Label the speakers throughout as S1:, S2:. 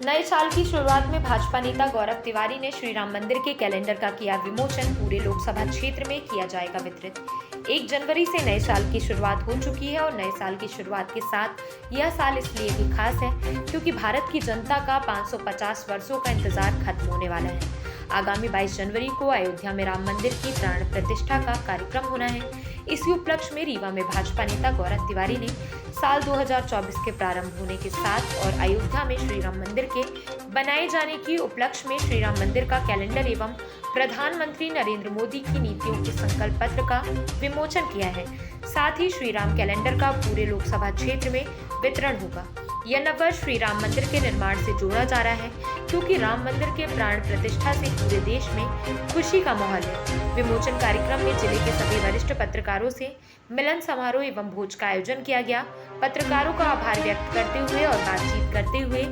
S1: नए साल की शुरुआत में भाजपा नेता गौरव तिवारी ने श्री राम मंदिर के कैलेंडर का किया विमोचन। पूरे लोकसभा क्षेत्र में किया जाएगा वितरित। 1 जनवरी से नए साल की शुरुआत हो चुकी है और नए साल की शुरुआत के साथ यह साल इसलिए भी खास है क्योंकि भारत की जनता का 550 वर्षों का इंतजार खत्म होने वाला है। आगामी 22 जनवरी को अयोध्या में राम मंदिर की प्राण प्रतिष्ठा का कार्यक्रम होना है। इसी उपलक्ष्य में रीवा में भाजपा नेता गौरव तिवारी ने साल 2024 के प्रारंभ होने के साथ और अयोध्या में श्री राम मंदिर के बनाए जाने की उपलक्ष्य में श्री राम मंदिर का कैलेंडर एवं प्रधानमंत्री नरेंद्र मोदी की नीतियों के संकल्प पत्र का विमोचन किया है। साथ ही श्री राम कैलेंडर का पूरे लोकसभा क्षेत्र में वितरण होगा। यह नववर्ष श्री राम मंदिर के निर्माण से जोड़ा जा रहा है क्योंकि राम मंदिर के प्राण प्रतिष्ठा से पूरे देश में खुशी का माहौल है। विमोचन कार्यक्रम में जिले के सभी वरिष्ठ पत्रकारों से मिलन समारोह एवं भोज का आयोजन किया गया। पत्रकारों का आभार व्यक्त करते हुए और बातचीत करते हुए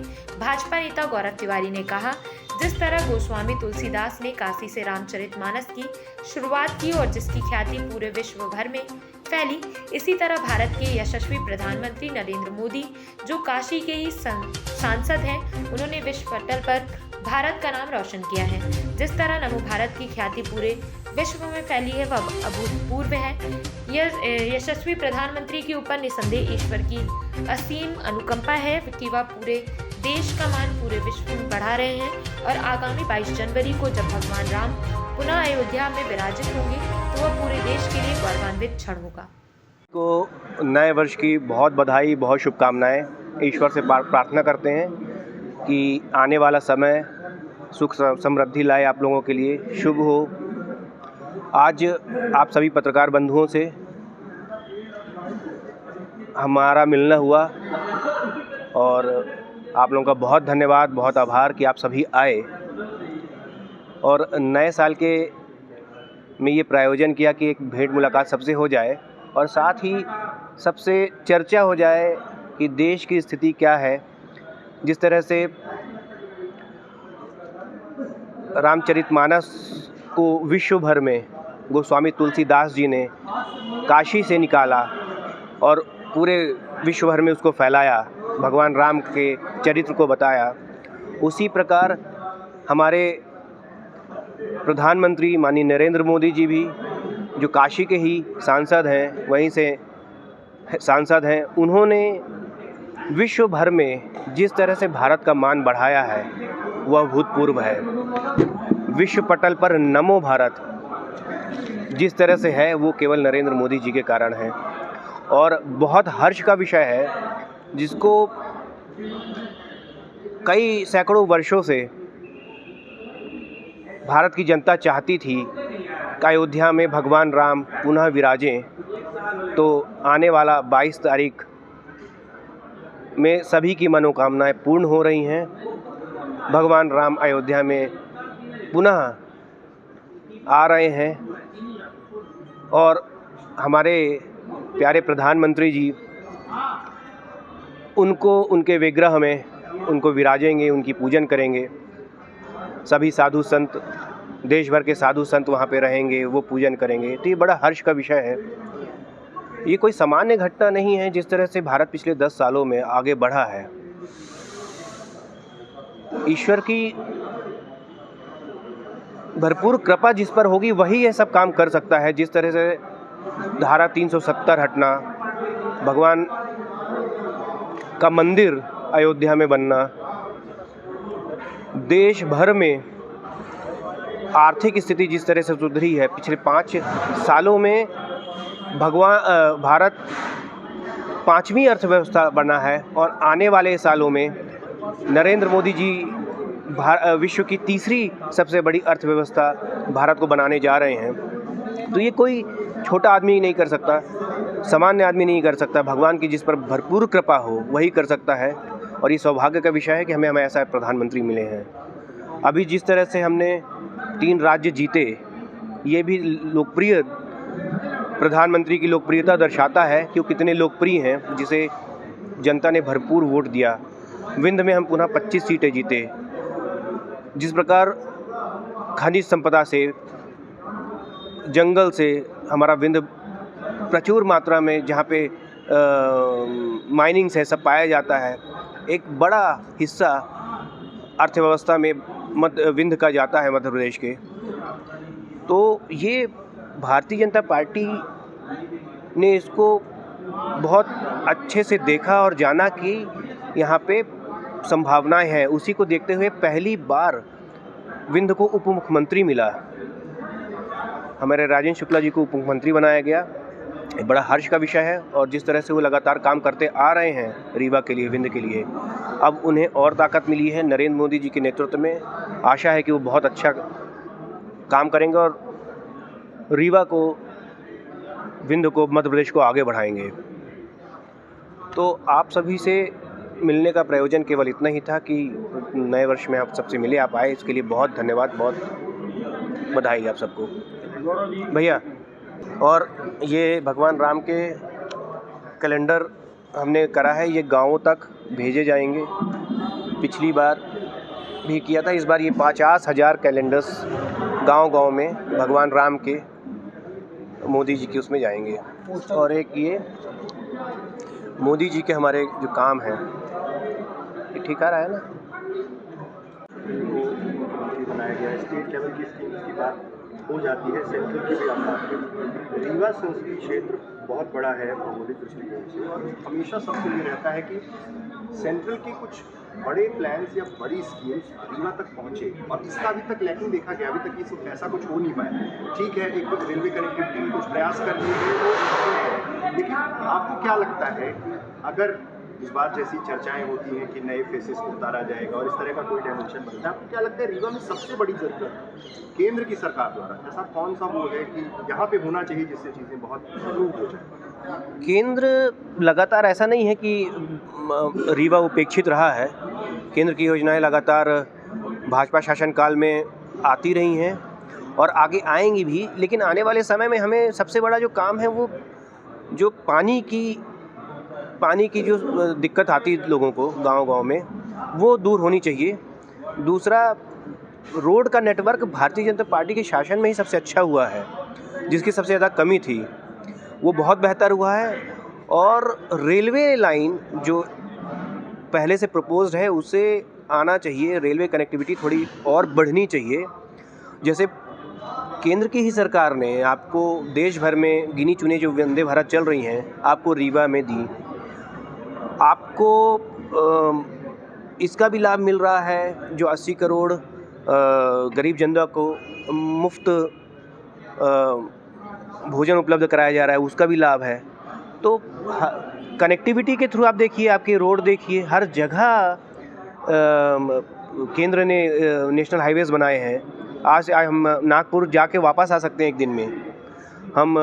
S1: भाजपा नेता गौरव तिवारी ने कहा, जिस तरह गोस्वामी तुलसीदास ने काशी से रामचरितमानस की शुरुआत की और जिसकी ख्याति पूरे विश्व भर में फैली, इसी तरह भारत के यशस्वी प्रधानमंत्री नरेंद्र मोदी जो काशी के ही सांसद हैं, उन्होंने विश्व पटल पर भारत का नाम रोशन किया है। जिस तरह नमो भारत की ख्याति पूरे विश्व में फैली है वह अभूतपूर्व है। यह यशस्वी प्रधानमंत्री के ऊपर निसंदेह ईश्वर की असीम अनुकंपा है कि वह पूरे देश का मान पूरे विश्व में बढ़ा रहे हैं और आगामी 22 जनवरी को जब भगवान राम पुनः अयोध्या में विराजित होंगे तो वह पूरे देश के लिए गौरवान्वित क्षण होगा।
S2: को नए वर्ष की बहुत बधाई, बहुत शुभकामनाएं। ईश्वर से प्रार्थना करते हैं कि आने वाला समय सुख समृद्धि लाए, आप लोगों के लिए शुभ हो। आज आप सभी पत्रकार बंधुओं से हमारा मिलना हुआ और आप लोगों का बहुत धन्यवाद, बहुत आभार कि आप सभी आए और नए साल के में ये प्रायोजन किया कि एक भेंट मुलाकात सबसे हो जाए और साथ ही सबसे चर्चा हो जाए कि देश की स्थिति क्या है। जिस तरह से रामचरितमानस को विश्व भर में गोस्वामी तुलसीदास जी ने काशी से निकाला और पूरे विश्व भर में उसको फैलाया, भगवान राम के चरित्र को बताया, उसी प्रकार हमारे प्रधानमंत्री माननीय नरेंद्र मोदी जी भी जो काशी के ही सांसद हैं, वहीं से सांसद हैं, उन्होंने विश्व भर में जिस तरह से भारत का मान बढ़ाया है वह अभूतपूर्व है। विश्व पटल पर नमो भारत जिस तरह से है वो केवल नरेंद्र मोदी जी के कारण है और बहुत हर्ष का विषय है जिसको कई सैकड़ों वर्षों से भारत की जनता चाहती थी कि अयोध्या में भगवान राम पुनः विराजें। तो आने वाला 22 तारीख में सभी की मनोकामनाएं पूर्ण हो रही हैं। भगवान राम अयोध्या में पुनः आ रहे हैं और हमारे प्यारे प्रधानमंत्री जी उनको उनके विग्रह में उनको विराजेंगे, उनकी पूजन करेंगे। सभी साधु संत, देश भर के साधु संत वहाँ पे रहेंगे, वो पूजन करेंगे। तो ये बड़ा हर्ष का विषय है। ये कोई सामान्य घटना नहीं है। जिस तरह से भारत पिछले 10 सालों में आगे बढ़ा है, ईश्वर की भरपूर कृपा जिस पर होगी वही ये सब काम कर सकता है। जिस तरह से धारा 370 हटना, भगवान का मंदिर अयोध्या में बनना, देश भर में आर्थिक स्थिति जिस तरह से सुधरी है, पिछले 5 सालों में भारत 5वीं अर्थव्यवस्था बना है और आने वाले सालों में नरेंद्र मोदी जी विश्व की 3री सबसे बड़ी अर्थव्यवस्था भारत को बनाने जा रहे हैं। तो ये कोई छोटा आदमी नहीं कर सकता, सामान्य आदमी नहीं कर सकता। भगवान की जिस पर भरपूर कृपा हो वही कर सकता है और ये सौभाग्य का विषय है कि हमें ऐसा प्रधानमंत्री मिले हैं। अभी जिस तरह से हमने 3 राज्य जीते, ये भी लोकप्रिय प्रधानमंत्री की लोकप्रियता दर्शाता है कि वो कितने लोकप्रिय हैं, जिसे जनता ने भरपूर वोट दिया। विंध्य में हम पुनः 25 सीटें जीते। जिस प्रकार खनिज संपदा से, जंगल से हमारा विंध्य प्रचुर मात्रा में जहाँ पे माइनिंग्स है सब पाया जाता है, एक बड़ा हिस्सा अर्थव्यवस्था में विंध्य का जाता है मध्य प्रदेश के। तो ये भारतीय जनता पार्टी ने इसको बहुत अच्छे से देखा और जाना कि यहाँ पे संभावनाएं हैं। उसी को देखते हुए पहली बार विंध्य को उप मुख्यमंत्री मिला। हमारे राजेंद्र शुक्ला जी को उप मुख्यमंत्री बनाया गया। एक बड़ा हर्ष का विषय है और जिस तरह से वो लगातार काम करते आ रहे हैं रीवा के लिए, विंध्य के लिए, अब उन्हें और ताकत मिली है नरेंद्र मोदी जी के नेतृत्व में। आशा है कि वो बहुत अच्छा काम करेंगे और रीवा को, विंध्य को, मध्य प्रदेश को आगे बढ़ाएंगे। तो आप सभी से मिलने का प्रयोजन केवल इतना ही था कि नए वर्ष में आप सबसे मिले, आप आए, इसके लिए बहुत धन्यवाद, बहुत बधाई आप सबको भैया। और ये भगवान राम के कैलेंडर हमने करा है, ये गांवों तक भेजे जाएंगे। पिछली बार भी किया था, इस बार ये 50,000 कैलेंडर्स गांव-गांव में भगवान राम के, मोदी जी के उसमें जाएंगे। और एक ये मोदी जी के हमारे जो काम हैं, ये ठीक आ रहा है ना?
S3: मुख्यमंत्री बनाया गया है, स्टेट लेवल की स्कीम्स की बात हो जाती है, सेंट्रल की भी आप बात करें। रीवा संसदीय क्षेत्र बहुत बड़ा है भौगोलिक दृष्टिकोण से। हमेशा सबको ये रहता है कि सेंट्रल की कुछ बड़े प्लान्स या बड़ी स्कीम्स रीवा तक पहुँचे, और इसका अभी तक लैकिंग देखा गया। अभी तक ये सब ऐसा कुछ हो नहीं पाया। ठीक है, एक कुछ रेलवे कनेक्टिविटी कुछ प्रयास कर लिए थे, लेकिन आपको क्या लगता है कि अगर इस बार जैसी चर्चाएं होती हैं कि नए फेसेस को उतारा जाएगा और इस तरह का कोई डायमेंशन बनता है, आपको क्या लगता है रीवा में सबसे बड़ी जरूरत केंद्र की सरकार द्वारा ऐसा कौन सा वो है कि यहाँ पे होना चाहिए जिससे चीज़ें बहुत इम्प्रूव हो जाए?
S2: केंद्र लगातार, ऐसा नहीं है कि रीवा उपेक्षित रहा है। केंद्र की योजनाएं लगातार भाजपा शासनकाल में आती रही हैं और आगे आएंगी भी, लेकिन आने वाले समय में हमें सबसे बड़ा जो काम है वो जो पानी की जो दिक्कत आती है लोगों को गांव-गांव में, वो दूर होनी चाहिए। दूसरा, रोड का नेटवर्क भारतीय जनता पार्टी के शासन में ही सबसे अच्छा हुआ है। जिसकी सबसे ज़्यादा कमी थी वो बहुत बेहतर हुआ है। और रेलवे लाइन जो पहले से प्रपोज्ड है उसे आना चाहिए, रेलवे कनेक्टिविटी थोड़ी और बढ़नी चाहिए। जैसे केंद्र की ही सरकार ने आपको देश भर में गिनी चुनी जो वंदे भारत चल रही हैं, आपको रीवा में दी। आपको इसका भी लाभ मिल रहा है, जो 80 करोड़ गरीब जनता को मुफ्त भोजन उपलब्ध कराया जा रहा है, उसका भी लाभ है। तो कनेक्टिविटी के थ्रू आप देखिए, आपके रोड देखिए, हर जगह केंद्र ने नेशनल हाईवेज़ बनाए हैं। आज हम नागपुर जाके वापस आ सकते हैं एक दिन में। हम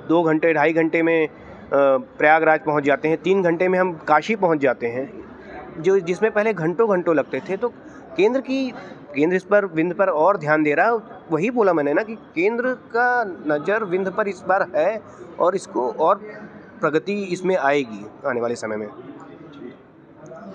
S2: 2 घंटे 2.5 घंटे में प्रयागराज पहुंच जाते हैं, 3 घंटे में हम काशी पहुंच जाते हैं, जो जिसमें पहले घंटों लगते थे। तो केंद्र इस पर, विंध्य पर और ध्यान दे रहा है। वही बोला मैंने ना कि केंद्र का नज़र विंध्य पर इस बार है और इसको और प्रगति इसमें आएगी आने वाले समय में।